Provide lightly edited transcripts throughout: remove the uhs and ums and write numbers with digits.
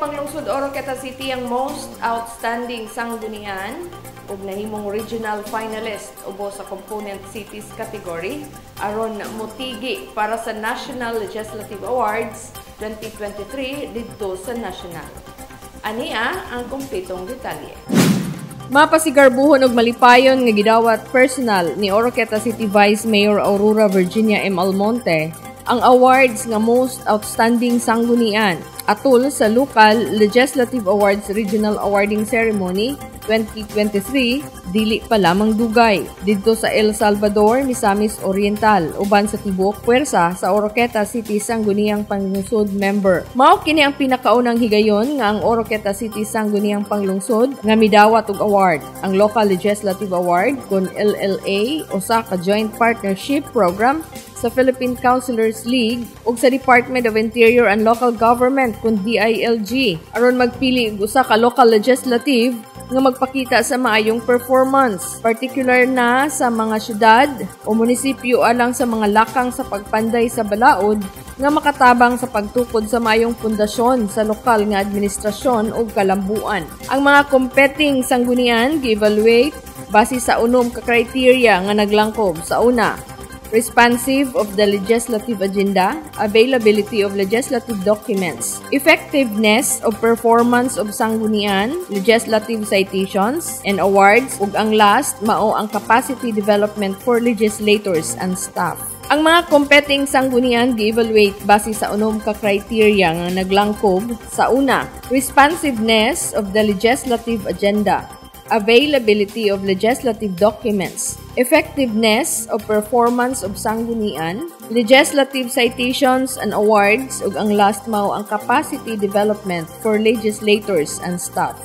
Panglungsod Oroqueta City ang most outstanding sanggunian ug nahimong regional finalist ubo sa component cities category aron motigi para sa National Legislative Awards 2023 didto sa national. Ania ang kumpletong detalye. Mapasigarbuhon og malipayon nga gidawat personal ni Oroqueta City Vice Mayor Aurora Virginia M. Almonte ang awards nga most outstanding sanggunian atol sa Local Legislative Awards Regional Awarding Ceremony 2023 dili pa lamang dugay didto sa El Salvador, Misamis Oriental uban sa tibuok puwersa sa Oroqueta City Sangguniang Panglungsod member. Mao kini ang pinakaunang higayon nga ang Oroqueta City Sangguniang Panglungsod nga midawat og award, ang Local Legislative Award kon LLA usa ka joint partnership program sa Philippine Councilors League ug sa Department of Interior and Local Government kun DILG aron magpili og usa ka local legislative nga magpakita sa maayong performance, particular na sa mga syudad o munisipyo alang sa mga lakang sa pagpanday sa balaod nga makatabang sa pagtukod sa maayong pundasyon sa lokal nga administrasyon o kalambuan. Ang mga competing sanggunian gi-evaluate base sa unom ka criteria nga naglangkob. Sa una, responsive of the legislative agenda, availability of legislative documents, effectiveness of performance of sanggunian, legislative citations and awards, ug ang last mao ang capacity development for legislators and staff. Ang mga competing sanggunian gi-evaluate base sa unom ka criteria nga naglangkob. Sa una, responsiveness of the legislative agenda, availability of legislative documents, effectiveness of performance of sanggunian, legislative citations and awards, ug ang last mao ang capacity development for legislators and staff.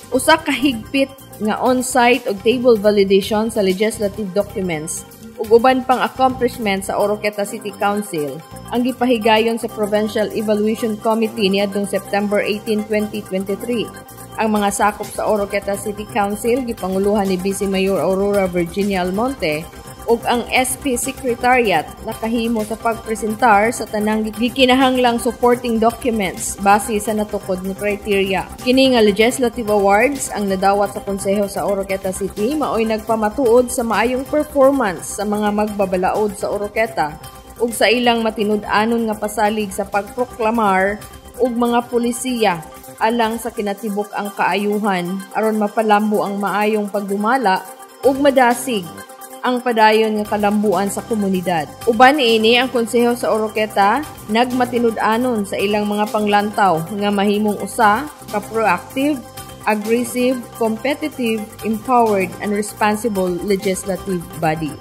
Usa ka higpit nga on-site ug table validation sa legislative documents ug uban pang accomplishment sa Oroqueta City Council ang gipahigayon sa Provincial Evaluation Committee niadtong September 18, 2023. Ang mga sakop sa Oroqueta City Council gipanguluhan ni Vice Mayor Aurora Virginia Almonte ug ang SP Secretariat nakahimo sa pagpresentar sa tanang gikinahanglang supporting documents base sa natukod nga criteria. Kini nga legislative awards ang nadawat sa konseho sa Oroqueta City maoy nagpamatuod sa maayong performance sa mga magbabalaod sa Oroqueta ug sa ilang matinud-anon nga pasalig sa pagproklamar ug mga pulisiya alang sa kinatibuk ang kaayuhan aron mapalambo ang maayong pagdumala ug madasig ang padayon nga kalambuan sa komunidad. Uban niini ang konseho sa Oroqueta nagmatinud-anon sa ilang mga panglantaw nga mahimong usa ka proactive, aggressive, competitive, empowered and responsible legislative body.